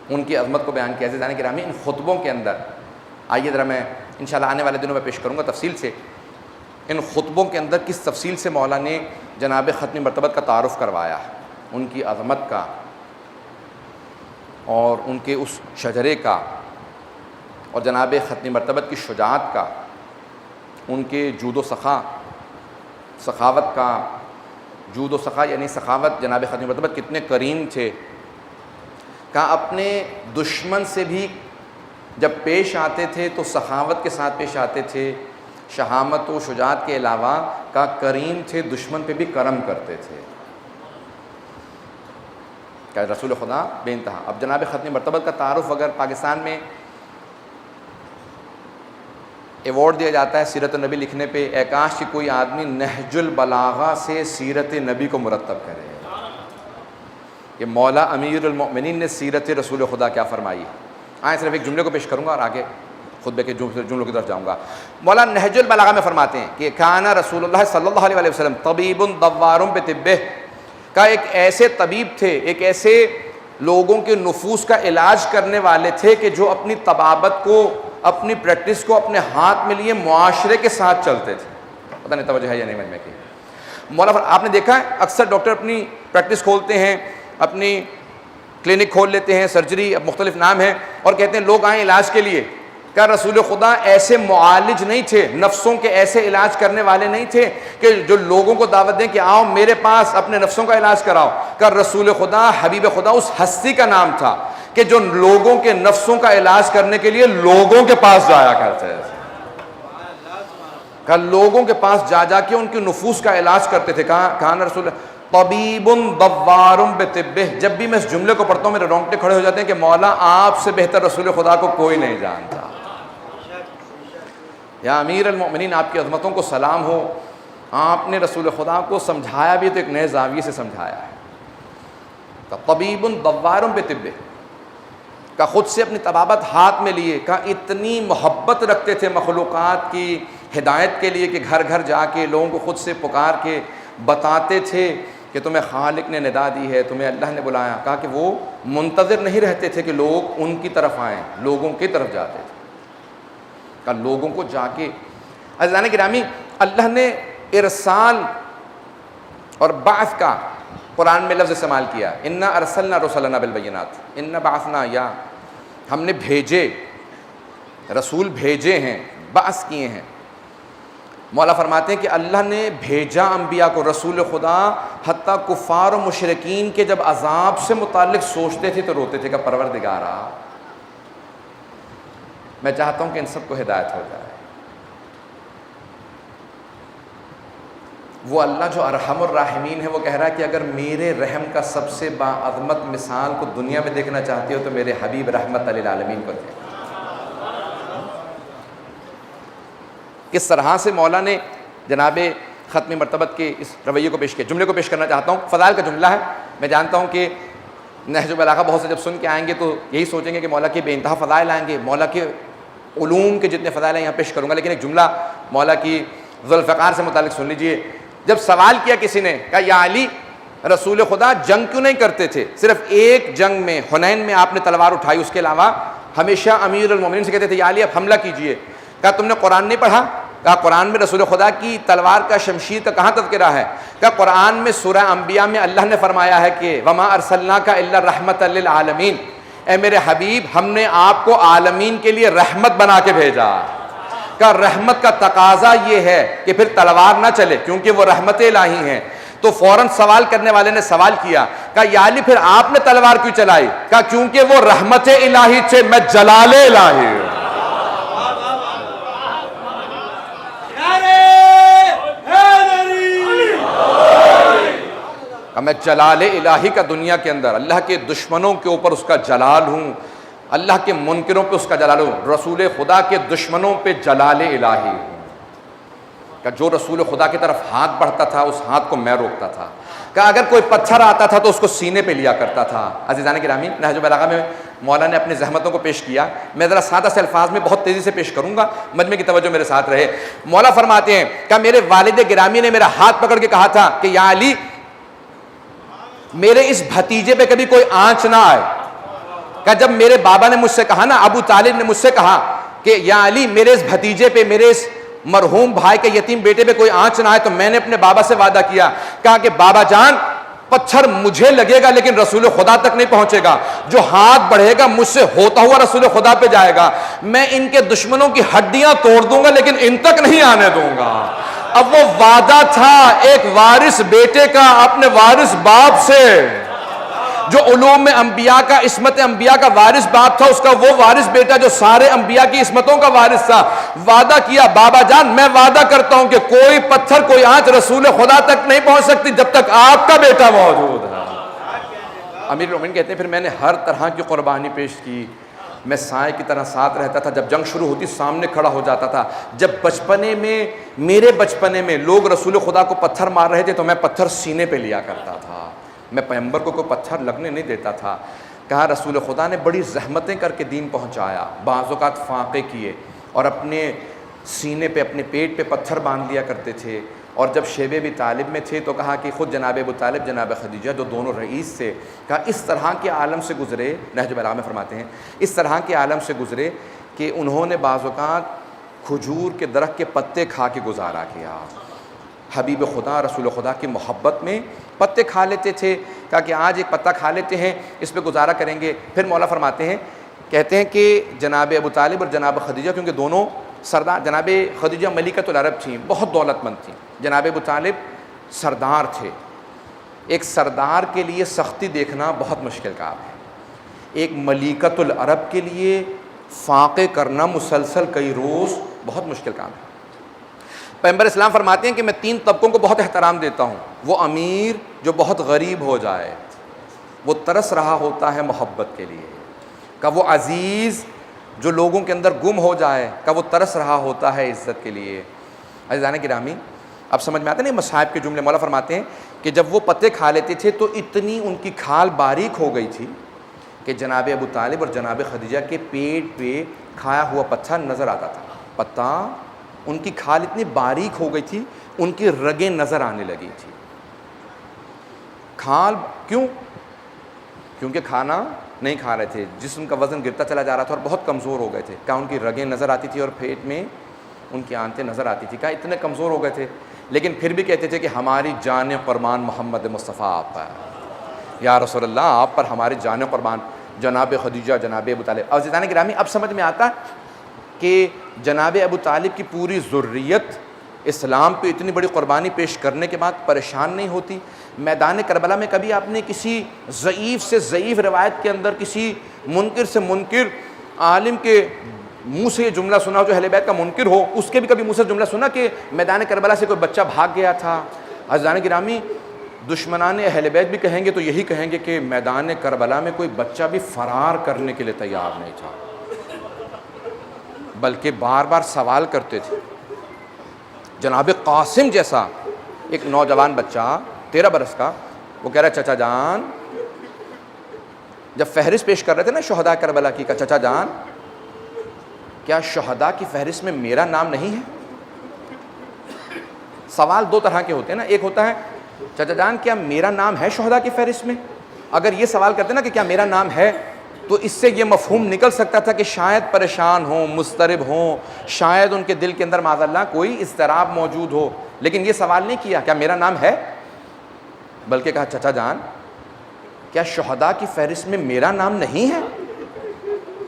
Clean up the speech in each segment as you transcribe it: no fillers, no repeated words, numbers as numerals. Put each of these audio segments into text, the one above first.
ان کی عظمت کو بیان کیا۔ عزیزان گرامی، ان خطبوں کے اندر آئیے ذرا میں انشاءاللہ آنے والے دنوں میں پیش کروں گا تفصیل سے، ان خطبوں کے اندر کس تفصیل سے مولا نے جناب ختم مرتبت کا تعارف کروایا ہے، ان کی عظمت کا اور ان کے اس شجرے کا اور جناب ختم مرتبت کی شجاعت کا، ان کے جود و سخاوت کا۔ جود و سخا یعنی سخاوت، جناب ختم مرتبت کتنے کریم تھے، کہا اپنے دشمن سے بھی جب پیش آتے تھے تو سخاوت کے ساتھ پیش آتے تھے، شہامت و شجاعت کے علاوہ کہا کریم تھے، دشمن پہ بھی کرم کرتے تھے۔ کہ رسول خدا بے انتہا۔ اب جناب ختم مرتبت کا تعارف اگر پاکستان میں ایوارڈ دیا جاتا ہے سیرت النبی لکھنے پہ، اے کاش کہ کوئی آدمی نہج البلاغہ سے سیرت نبی کو مرتب کرے کہ مولا امیر المؤمنین نے سیرت رسول خدا کیا فرمائی ہے۔ آئیں صرف ایک جملے کو پیش کروں گا اور آگے خطبے کے جملوں کی طرف جاؤں گا۔ مولا نہج البلاغہ میں فرماتے ہیں کہ کانا رسول اللہ صلی اللہ علیہ وسلم طبیب دوار بطبہ، کا ایک ایسے طبیب تھے، ایک ایسے لوگوں کے نفوس کا علاج کرنے والے تھے کہ جو اپنی طبابت کو، اپنی پریکٹس کو اپنے ہاتھ میں لیے معاشرے کے ساتھ چلتے تھے۔ پتہ نہیں توجہ ہے یا نہیں میں کہ مولا آپ نے دیکھا ہے اکثر ڈاکٹر اپنی پریکٹس کھولتے ہیں، اپنی کلینک کھول لیتے ہیں، سرجری اب مختلف نام ہیں، اور کہتے ہیں لوگ آئیں علاج کے لیے۔ کیا رسول خدا ایسے معالج نہیں تھے، نفسوں کے ایسے علاج کرنے والے نہیں تھے کہ جو لوگوں کو دعوت دیں کہ آؤ میرے پاس اپنے نفسوں کا علاج کراؤ۔ کیا رسول خدا، حبیب خدا اس ہستی کا نام تھا کہ جو لوگوں کے نفسوں کا علاج کرنے کے لیے لوگوں کے پاس جایا کرتے تھے، کہ لوگوں کے پاس جا جا کے ان کے نفوس کا علاج کرتے تھے۔ کہاں رسول طبیب دوار بطبہ۔ جب بھی میں اس جملے کو پڑھتا ہوں میرے رونگٹے کھڑے ہو جاتے ہیں کہ مولا آپ سے بہتر رسول خدا کو کوئی نہیں جانتا۔ یا امیر المؤمنین، آپ کی عظمتوں کو سلام ہو، آپ نے رسول خدا کو سمجھایا بھی تو ایک نئے زاویے سے سمجھایا ہے۔ طبیب دوار بطبہ، کا خود سے اپنی طبابت ہاتھ میں لیے، کا اتنی محبت رکھتے تھے مخلوقات کی ہدایت کے لیے کہ گھر گھر جا کے لوگوں کو خود سے پکار کے بتاتے تھے کہ تمہیں خالق نے ندا دی ہے، تمہیں اللہ نے بلایا۔ کہا کہ وہ منتظر نہیں رہتے تھے کہ لوگ ان کی طرف آئیں، لوگوں کی طرف جاتے تھے۔ کہا لوگوں کو جا کے، عزیزان گرامی، اللہ نے ارسال اور بعث کا قرآن میں لفظ استعمال کیا، انا ارسلنا رسلنا بالبینات، انا بعثنا، یا ہم نے بھیجے، رسول بھیجے ہیں، بعث کیے ہیں۔ مولا فرماتے ہیں کہ اللہ نے بھیجا انبیاء کو، رسول خدا حتیٰ کفار و مشرکین کے جب عذاب سے متعلق سوچتے تھے تو روتے تھے کہ پروردگارا میں چاہتا ہوں کہ ان سب کو ہدایت ہو جائے۔ وہ اللہ جو ارحم الراحمین ہے وہ کہہ رہا ہے کہ اگر میرے رحم کا سب سے باعظمت مثال کو دنیا میں دیکھنا چاہتی ہو تو میرے حبیب رحمت للعالمین کو دیکھ۔ کس طرح سے مولا نے جناب ختم مرتبت کے اس رویے کو پیش کیا۔ جملے کو پیش کرنا چاہتا ہوں، فضائل کا جملہ ہے۔ میں جانتا ہوں کہ نہج البلاغہ بہت سے جب سن کے آئیں گے تو یہی سوچیں گے کہ مولا کے بے انتہا فضائل آئیں گے، مولا کے علوم کے جتنے فضائل ہیں یہاں پیش کروں گا، لیکن ایک جملہ مولا کی ذوالفقار سے متعلق سن لیجئے۔ جب سوال کیا کسی نے، کہا یا علی، رسول خدا جنگ کیوں نہیں کرتے تھے؟ صرف ایک جنگ میں حنین میں آپ نے تلوار اٹھائی، اس کے علاوہ ہمیشہ امیر المومنین سے کہتے تھے یا علی اب حملہ کیجئے۔ کہا تم نے قرآن نہیں پڑھا؟ کہا قرآن میں رسول خدا کی تلوار کا، شمشیر کا کہاں تذکرہ ہے؟ کہا قرآن میں سورہ انبیاء میں اللہ نے فرمایا ہے کہ وما ارسلناک الا رحمۃ للعالمین، اے میرے حبیب ہم نے آپ کو عالمین کے لیے رحمت بنا کے بھیجا۔ کہ رحمت کا تقاضا یہ ہے کہ پھر تلوار نہ چلے کیونکہ وہ رحمت الہی ہیں۔ تو فوراً سوال کرنے والے نے سوال کیا، کہا یا علی پھر آپ نے تلوار کیوں چلائی؟ کہا کیونکہ وہ رحمت الہی تھے، میں جلال الہی ہوں۔ میں جلال الہی کا دنیا کے اندر، اللہ کے دشمنوں کے اوپر اس کا جلال ہوں، اللہ کے منکروں پہ اس کا جلال ہوں، رسول خدا کے دشمنوں پہ جلال الہی ہوں۔ کہ جو رسول خدا کی طرف ہاتھ بڑھتا تھا اس ہاتھ کو میں روکتا تھا، کہ اگر کوئی پتھر آتا تھا تو اس کو سینے پہ لیا کرتا تھا۔ عزیزان گرامی، نہج البلاغہ میں مولا نے اپنی زحمتوں کو پیش کیا، میں ذرا سادہ سے الفاظ میں بہت تیزی سے پیش کروں گا، مجمع کی توجہ میرے ساتھ رہے۔ مولا فرماتے ہیں کہ میرے والد گرامی نے میرا ہاتھ پکڑ کے کہا تھا کہ یا علی میرے اس بھتیجے پہ کبھی کوئی آنچ نہ آئے، کہ جب میرے بابا نے مجھ سے کہا نا، ابو طالب نے مجھ سے کہا کہ یا علی میرے اس بھتیجے پہ، میرے اس مرحوم بھائی کے یتیم بیٹے پہ کوئی آنچ نہ آئے، تو میں نے اپنے بابا سے وعدہ کیا، کہا کہ بابا جان پتھر مجھے لگے گا لیکن رسول خدا تک نہیں پہنچے گا، جو ہاتھ بڑھے گا مجھ سے ہوتا ہوا رسول خدا پہ جائے گا، میں ان کے دشمنوں کی ہڈیاں توڑ دوں گا لیکن ان تک نہیں آنے دوں گا۔ اب وہ وعدہ تھا ایک وارث بیٹے کا اپنے وارث باپ سے، جو علوم انبیاء کا، عصمت انبیاء کا وارث باپ تھا، اس کا وہ وارث بیٹا جو سارے انبیاء کی عصمتوں کا وارث تھا، وعدہ کیا بابا جان میں وعدہ کرتا ہوں کہ کوئی پتھر کوئی آنچ رسول خدا تک نہیں پہنچ سکتی جب تک آپ کا بیٹا موجود ہے۔ امیر المومنین کہتے ہیں پھر میں نے ہر طرح کی قربانی پیش کی، میں سائے کی طرح ساتھ رہتا تھا، جب جنگ شروع ہوتی سامنے کھڑا ہو جاتا تھا، جب بچپنے میں، میرے بچپنے میں لوگ رسول خدا کو پتھر مار رہے تھے تو میں پتھر سینے پہ لیا کرتا تھا، میں پیغمبر کو کوئی پتھر لگنے نہیں دیتا تھا۔ کہا رسول خدا نے بڑی زحمتیں کر کے دین پہنچایا، بعض اوقات فاقے کیے اور اپنے سینے پہ، اپنے پیٹ پہ پتھر باندھ لیا کرتے تھے، اور جب شیب ابی طالب میں تھے تو کہا کہ خود جناب ابو طالب، جناب خدیجہ جو دونوں رئیس تھے، کہا اس طرح کے عالم سے گزرے، نہج البلاغہ میں فرماتے ہیں اس طرح کے عالم سے گزرے کہ انہوں نے بعض اوقات کھجور کے درخت کے پتے کھا کے گزارا کیا۔ حبیب خدا رسول خدا کی محبت میں پتے کھا لیتے تھے، کہا کہ آج ایک پتا کھا لیتے ہیں، اس پہ گزارا کریں گے۔ پھر مولا فرماتے ہیں، کہتے ہیں کہ جناب ابو طالب اور جناب خدیجہ، کیونکہ دونوں سردار، جناب خدیجہ ملکۃ العرب تھیں، بہت دولت مند تھیں، جناب ابو طالب سردار تھے۔ ایک سردار کے لیے سختی دیکھنا بہت مشکل کام ہے، ایک ملکۃ العرب کے لیے فاقے کرنا مسلسل کئی روز بہت مشکل کام ہے۔ پیغمبر اسلام فرماتے ہیں کہ میں 3 طبقوں کو بہت احترام دیتا ہوں، وہ امیر جو بہت غریب ہو جائے، وہ ترس رہا ہوتا ہے محبت کے لیے، کہ وہ عزیز جو لوگوں کے اندر گم ہو جائے، کہ وہ ترس رہا ہوتا ہے عزت کے لیے۔ عزیزان گرامی، اب سمجھ میں آتے ہیں مصائب کے جملے۔ مولا فرماتے ہیں کہ جب وہ پتے کھا لیتے تھے تو اتنی ان کی کھال باریک ہو گئی تھی کہ جناب ابو طالب اور جناب خدیجہ کے پیٹ پہ کھایا ہوا پتھر نظر آتا تھا، پتا ان کی کھال اتنی باریک ہو گئی تھی، ان کی رگیں نظر آنے لگی تھی۔ کھال کیوں؟ کیونکہ کھانا نہیں کھا رہے تھے، جسم کا وزن گرتا چلا جا رہا تھا اور بہت کمزور ہو گئے تھے، کہا ان کی رگیں نظر آتی تھی اور پیٹ میں ان کی آنتیں نظر آتی تھی، کہا اتنے کمزور ہو گئے تھے، لیکن پھر بھی کہتے تھے کہ ہماری جان قربان محمد مصطفیٰ آپ پر، یا رسول اللہ آپ پر ہماری جان قربان، جناب خدیجہ، جناب ابو طالب۔ اور عزیزان گرامی، اب سمجھ میں آتا کہ جناب ابو طالب کی پوری ذریت اسلام پہ اتنی بڑی قربانی پیش کرنے کے بعد پریشان نہیں ہوتی۔ میدان کربلا میں کبھی آپ نے کسی ضعیف سے ضعیف روایت کے اندر کسی منکر سے منکر عالم کے منہ سے یہ جملہ سنا جو اہل بیت کا منکر ہو، اس کے بھی کبھی منہ سے جملہ سنا کہ میدان کربلا سے کوئی بچہ بھاگ گیا تھا؟ عزیزان گرامی، دشمنان اہل بیت بھی کہیں گے تو یہی کہیں گے کہ میدان کربلا میں کوئی بچہ بھی فرار کرنے کے لیے تیار نہیں تھا، بلکہ بار بار سوال کرتے تھے۔ جناب قاسم جیسا ایک نوجوان بچہ 13 برس کا، وہ کہہ رہا ہے چچا جان، جب فہرست پیش کر رہے تھے نا شہداء کربلا کی، کہا چچا جان کیا شہداء کی فہرست میں میرا نام نہیں ہے؟ سوال 2 طرح کے ہوتے ہیں نا، ایک ہوتا ہے چچا جان کیا میرا نام ہے شہداء کی فہرست میں؟ اگر یہ سوال کرتے نا کہ کیا میرا نام ہے، تو اس سے یہ مفہوم نکل سکتا تھا کہ شاید پریشان ہوں، مضطرب ہوں، شاید ان کے دل کے اندر معاذ اللہ کوئی اضطراب موجود ہو، لیکن یہ سوال نہیں کیا کیا میرا نام ہے، بلکہ کہا چچا جان کیا شہداء کی فہرست میں میرا نام نہیں ہے؟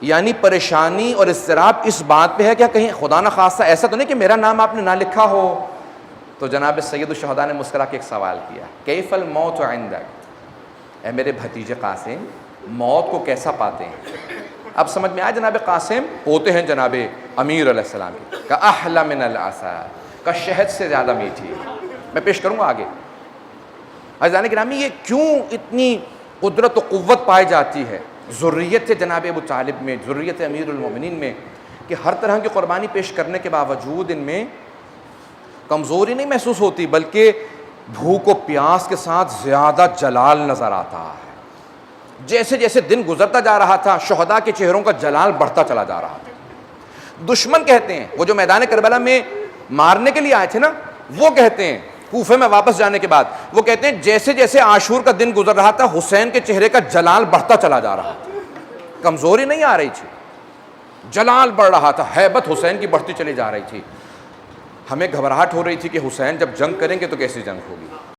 یعنی پریشانی اور اضطراب اس بات پہ ہے کہ کہیں خدا نہ خواستہ ایسا تو نہیں کہ میرا نام آپ نے نہ لکھا ہو۔ تو جناب سید الشہداء نے مسکرا کے ایک سوال کیا، کیف الموت عندک، اے میرے بھتیجے قاسم موت کو کیسا پاتے ہیں؟ اب سمجھ میں آیا جناب قاسم پوتے ہیں جناب امیر علیہ السلام کی، کہ احلی من العسل، کہ شہد سے زیادہ میٹھی۔ میں پیش کروں گا آگے۔ عزیزان گرامی، یہ کیوں اتنی قدرت و قوت پائی جاتی ہے ذریت جناب ابو طالب میں، ذریت امیر المومنین میں، کہ ہر طرح کی قربانی پیش کرنے کے باوجود ان میں کمزوری نہیں محسوس ہوتی، بلکہ بھوک و پیاس کے ساتھ زیادہ جلال نظر آتا ہے۔ جیسے جیسے دن گزرتا جا رہا تھا شہداء کے چہروں کا جلال بڑھتا چلا جا رہا تھا۔ دشمن کہتے ہیں، وہ جو میدان کربلا میں مارنے کے لیے آئے تھے نا، وہ کہتے ہیں کوفے میں واپس جانے کے بعد، وہ کہتے ہیں جیسے جیسے عاشور کا دن گزر رہا تھا حسین کے چہرے کا جلال بڑھتا چلا جا رہا تھا۔ کمزوری نہیں آ رہی تھی، جلال بڑھ رہا تھا، ہیبت حسین کی بڑھتی چلی جا رہی تھی. ہمیں گھبراہٹ ہو رہی تھی کہ حسین جب جنگ کریں گے تو کیسی جنگ ہوگی.